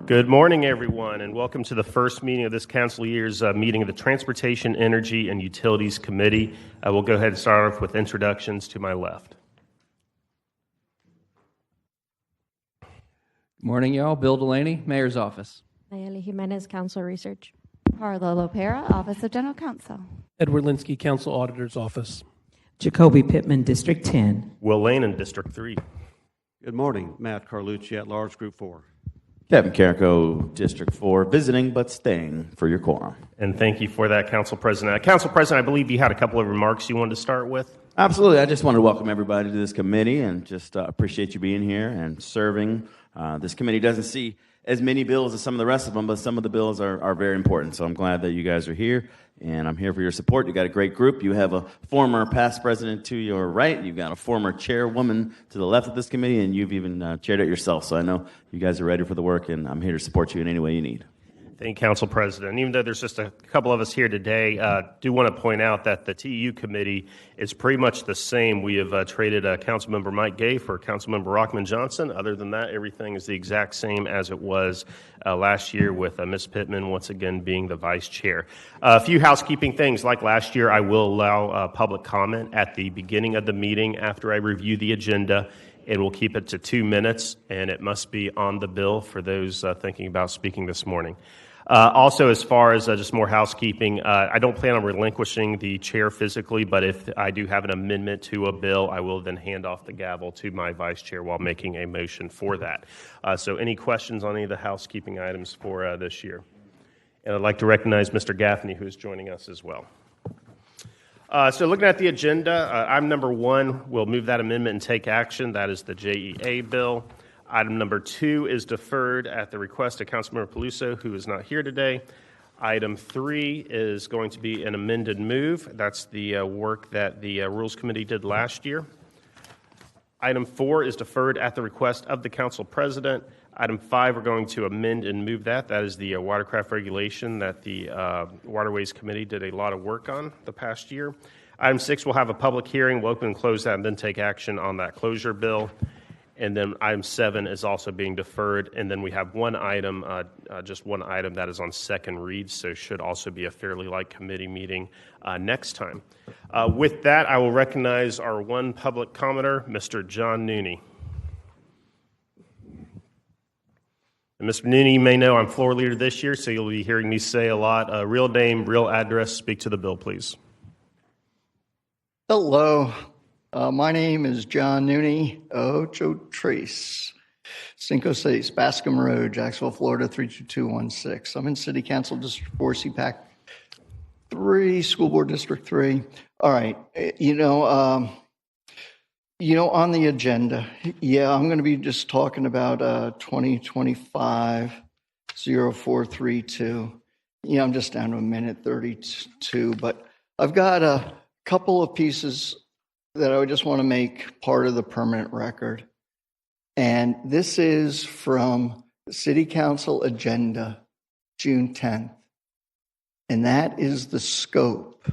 Good morning, everyone, and welcome to the first meeting of this council year's meeting of the Transportation, Energy, and Utilities Committee. We'll go ahead and start off with introductions to my left. Good morning, y'all. Bill Delaney, Mayor's Office. Nayeli Jimenez, Council Research. Carla Lopera, Office of General Counsel. Edward Linsky, Council Auditor's Office. Jacoby Pittman, District 10. Will Lane in District 3. Good morning. Matt Carlucci at Large, Group 4. Kevin Carrico, District 4, visiting but staying for your quorum. And thank you for that, Council President. Council President, I believe you had a couple of remarks you wanted to start with. Absolutely. I just wanted to welcome everybody to this committee and just appreciate you being here and serving. This committee doesn't see as many bills as some of the rest of them, but some of the bills are very important. So I'm glad that you guys are here, and I'm here for your support. You got a great group. You have a former past president to your right. You've got a former chairwoman to the left of this committee, and you've even chaired it yourself. So I know you guys are ready for the work, and I'm here to support you in any way you need. Thank you, Council President. Even though there's just a couple of us here today, do want to point out that the TEU Committee is pretty much the same. We have traded Councilmember Mike Gay for Councilmember Rockman Johnson. Other than that, everything is the exact same as it was last year, with Ms. Pittman once again being the vice chair. A few housekeeping things. Like last year, I will allow public comment at the beginning of the meeting after I review the agenda. And we'll keep it to 2 minutes, and it must be on the bill for those thinking about speaking this morning. Also, as far as just more housekeeping, I don't plan on relinquishing the chair physically, but if I do have an amendment to a bill, I will then hand off the gavel to my vice chair while making a motion for that. So any questions on any of the housekeeping items for this year? And I'd like to recognize Mr. Gaffney, who is joining us as well. So looking at the agenda, item number 1, we'll move that amendment and take action. That is the JEA bill. Item number 2 is deferred at the request of Councilmember Peluso, who is not here today. Item 3 is going to be an amended move. That's the work that the Rules Committee did last year. Item 4 is deferred at the request of the Council President. Item 5, we're going to amend and move that. That is the watercraft regulation that the Waterways Committee did a lot of work on the past year. Item 6, we'll have a public hearing. We'll open and close that and then take action on that closure bill. And then item 7 is also being deferred. And then we have one item, just one item that is on second read, so should also be a fairly light committee meeting next time. With that, I will recognize our one public commenter, Mr. John Nooney. And Mr. Nooney, you may know I'm floor leader this year, so you'll be hearing me say a lot. Real name, real address, speak to the bill, please. Hello. My name is John Nooney, Ocho Trace, 56 Bascom Road, Jacksonville, Florida, 32216. I'm in City Council District 4, CPAC 3, School Board District 3. All right, on the agenda, I'm going to be just talking about 2025-0432. I'm just down to a minute 32, but I've got a couple of pieces that I just want to make part of the permanent record. And this is from the City Council agenda, June 10th. And that is the scope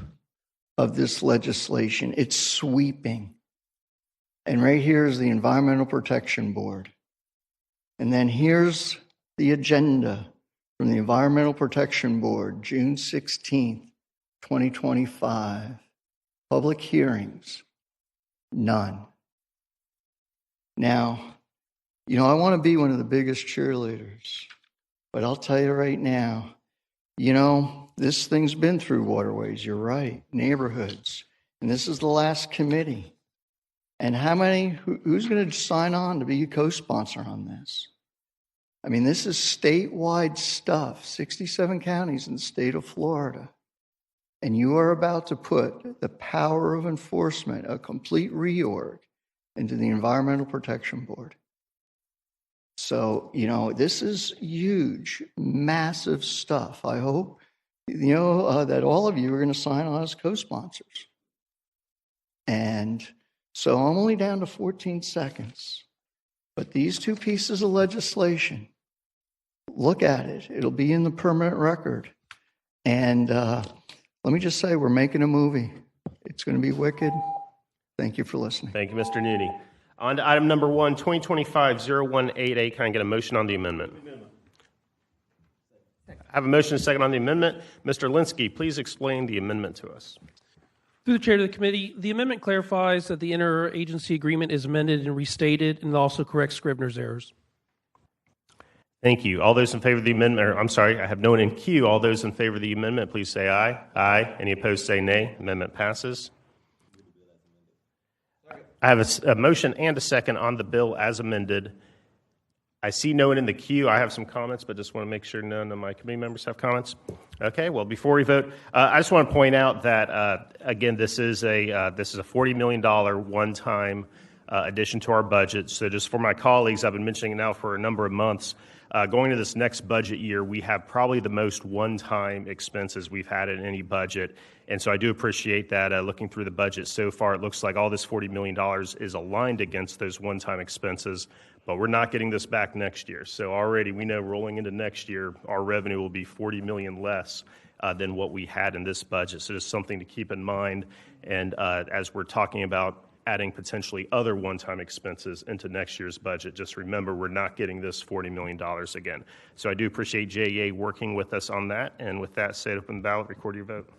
of this legislation. It's sweeping. And right here is the Environmental Protection Board. And then here's the agenda from the Environmental Protection Board, June 16th, 2025. Public hearings. None. Now, I want to be one of the biggest cheerleaders, but I'll tell you right now, this thing's been through waterways, you're right, neighborhoods, and this is the last committee. And who's going to sign on to be a co-sponsor on this? I mean, this is statewide stuff, 67 counties in the state of Florida. And you are about to put the power of enforcement, a complete reorg, into the Environmental Protection Board. So, this is huge, massive stuff. I hope, that all of you are going to sign on as co-sponsors. And so I'm only down to 14 seconds. But these two pieces of legislation, look at it. It'll be in the permanent record. And let me just say, we're making a movie. It's going to be wicked. Thank you for listening. Thank you, Mr. Nooney. On to item number 1, 2025-0188. Can I get a motion on the amendment? I have a motion and a second on the amendment. Mr. Linsky, please explain the amendment to us. Through the chair of the committee, the amendment clarifies that the interagency agreement is amended and restated and also corrects Scrivener's errors. Thank you. All those in favor of the amendment, or I'm sorry, I have no one in queue. All those in favor of the amendment, please say aye. Aye. Any opposed, say nay. Amendment passes. I have a motion and a second on the bill as amended. I see no one in the queue. I have some comments, but just want to make sure none of my committee members have comments. Okay. Well, before we vote, I just want to point out that again, this is a $40 million one-time addition to our budget. So, just for my colleagues, I've been mentioning it now for a number of months. Going to this next budget year, we have probably the most one-time expenses we've had in any budget. And so I do appreciate that. Looking through the budget so far, it looks like all this $40 million is aligned against those one-time expenses, but we're not getting this back next year. So already we know rolling into next year, our revenue will be $40 million less than what we had in this budget. So just something to keep in mind. And as we're talking about adding potentially other one-time expenses into next year's budget, just remember we're not getting this $40 million again. So I do appreciate JEA working with us on that. And with that, say it open the ballot, record your vote.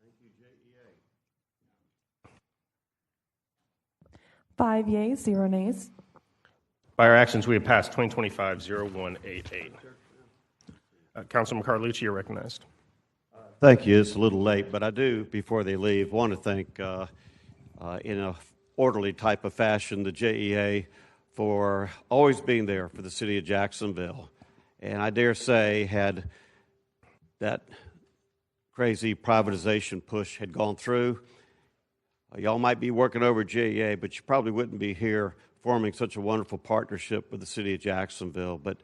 Thank you, JEA. 5 yeas, 0 nays. By our actions, we have passed 2025-0188. Councilman Carlucci, you're recognized. Thank you. It's a little late, but I do, before they leave, want to thank, in a orderly type of fashion, the JEA for always being there for the city of Jacksonville. And I dare say, had that crazy privatization push had gone through, y'all might be working over JEA, but you probably wouldn't be here forming such a wonderful partnership with the city of Jacksonville. But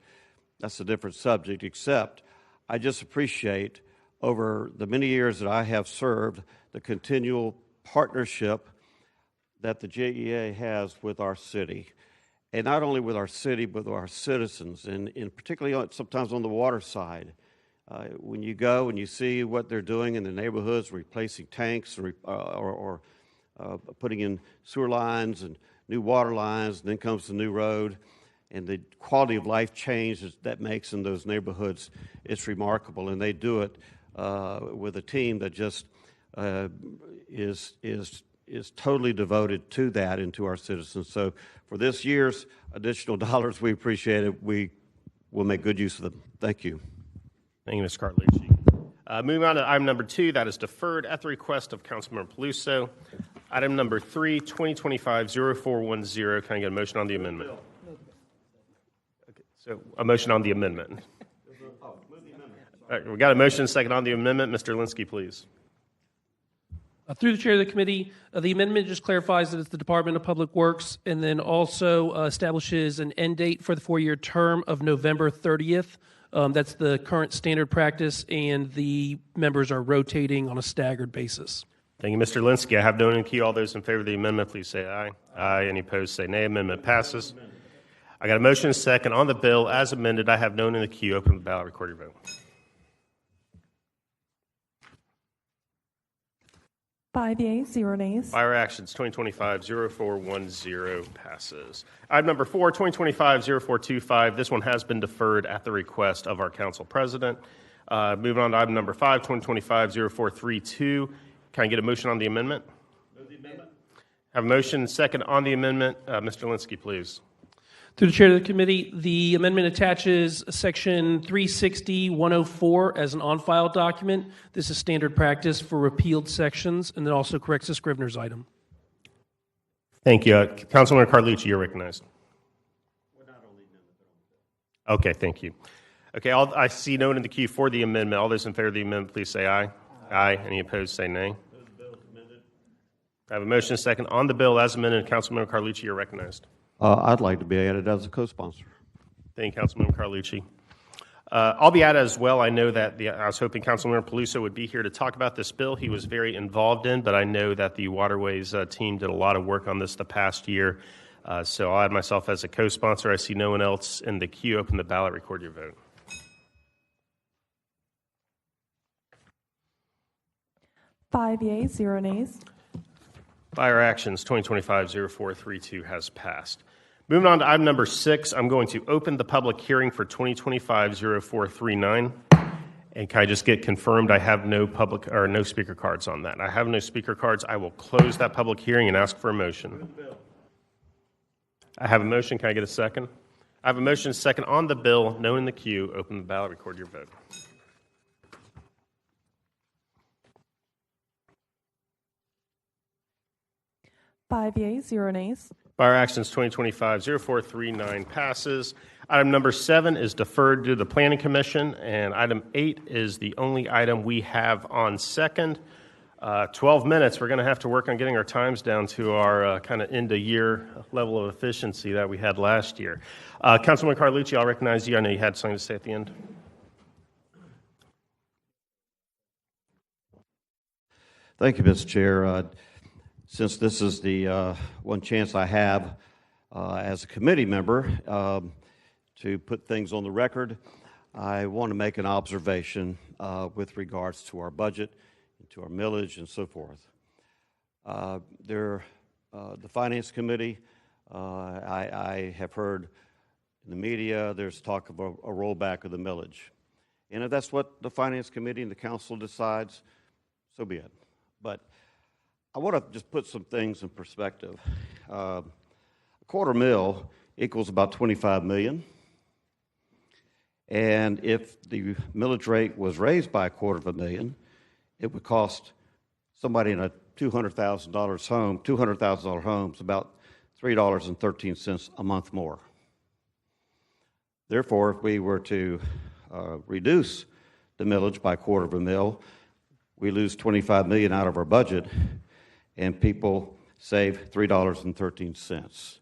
that's a different subject, except I just appreciate over the many years that I have served, the continual partnership that the JEA has with our city. And not only with our city, but with our citizens, and particularly sometimes on the water side. When you go and you see what they're doing in the neighborhoods, replacing tanks or putting in sewer lines and new water lines, and then comes the new road, and the quality of life change that makes in those neighborhoods, it's remarkable. And they do it with a team that just is totally devoted to that and to our citizens. So for this year's additional dollars, we appreciate it. We will make good use of them. Thank you. Thank you, Mr. Carlucci. Moving on to item number 2, that is deferred at the request of Councilmember Peluso. Item number 3, 2025-0410. Can I get a motion on the amendment? Okay, so a motion on the amendment. All right, we got a motion second on the amendment. Mr. Linsky, please. Through the chair of the committee, the amendment just clarifies that it's the Department of Public Works and then also establishes an end date for the 4-year term of November 30th. That's the current standard practice, and the members are rotating on a staggered basis. Thank you, Mr. Linsky. I have no one in queue. All those in favor of the amendment, please say aye. Aye. Any opposed, say nay. Amendment passes. I got a motion and a second on the bill as amended. I have no one in the queue. Open the ballot. Record your vote. 5 yeas, 0 nays. By our actions, 2025-0410 passes. Item number 4, 2025-0425. This one has been deferred at the request of our council president. Moving on to item number 5, 2025-0432. Can I get a motion on the amendment? Move the amendment. Have a motion second on the amendment. Mr. Linsky, please. Through the chair of the committee, the amendment attaches section 360-104 as an on-file document. This is standard practice for repealed sections, and it also corrects a Scrivener's item. Thank you. Councilman Carlucci, you're recognized. Okay, thank you. Okay, I see no one in the queue for the amendment. All those in favor of the amendment, please say aye. Aye. Any opposed, say nay. I have a motion and a second on the bill as amended. Councilman Carlucci, you're recognized. I'd like to be added as a co-sponsor. Thank you, Councilman Carlucci. I'll be added as well. I know that I was hoping Councilman Peluso would be here to talk about this bill. He was very involved in, but I know that the Waterways team did a lot of work on this the past year. So I'll add myself as a co-sponsor. I see no one else in the queue. Open the ballot. Record your vote. 5 yeas, 0 nays. By our actions, 2025-0432 has passed. Moving on to item number 6, I'm going to open the public hearing for 2025-0439. And can I just get confirmed I have no speaker cards on that? I have no speaker cards. I will close that public hearing and ask for a motion. I have a motion. Can I get a second? I have a motion and a second on the bill, known in the queue. Open the ballot, record your vote. Five yeas, 0 nays. By our actions, 2025-0439 passes. Item number 7 is deferred to the Planning Commission, and item 8 is the only item we have on second. 12 minutes. We're going to have to work on getting our times down to our kind of end-of-year level of efficiency that we had last year. Councilman Carlucci, I'll recognize you. I know you had something to say at the end. Thank you, Mr. Chair. Since this is the one chance I have as a committee member to put things on the record, I want to make an observation with regards to our budget, to our millage, and so forth. The Finance Committee, I have heard in the media there's talk of a rollback of the millage. And if that's what the Finance Committee and the Council decides, so be it. But I want to just put some things in perspective. A quarter mil equals about $25 million. And if the millage rate was raised by $250,000, it would cost somebody in a $200,000 home about $3.13 a month more. Therefore, if we were to reduce the millage by $250,000, we lose $25 million out of our budget, and people save $3.13.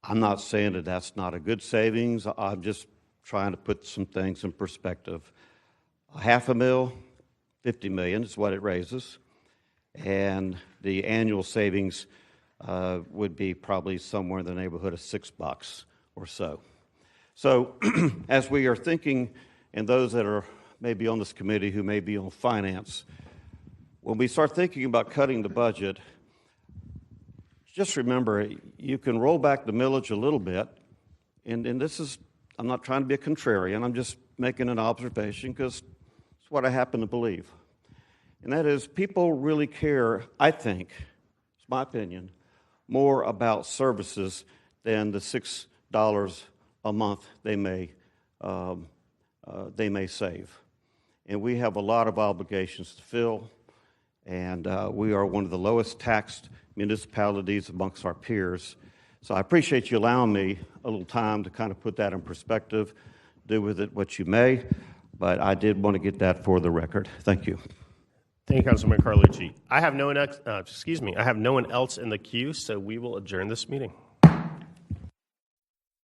I'm not saying that that's not a good savings. I'm just trying to put some things in perspective. $500,000, $50 million is what it raises, and the annual savings would be probably somewhere in the neighborhood of $6 or so. So as we are thinking, and those that are maybe on this committee who may be on finance, when we start thinking about cutting the budget, just remember, you can roll back the millage a little bit, and this is, I'm not trying to be a contrarian, I'm just making an observation because it's what I happen to believe. And that is, people really care, I think, it's my opinion, more about services than the $6 a month they may save. And we have a lot of obligations to fill, and we are one of the lowest taxed municipalities amongst our peers. So I appreciate you allowing me a little time to kind of put that in perspective. Do with it what you may, but I did want to get that for the record. Thank you. Thank you, Councilman Carlucci. I have no one else in the queue, so we will adjourn this meeting.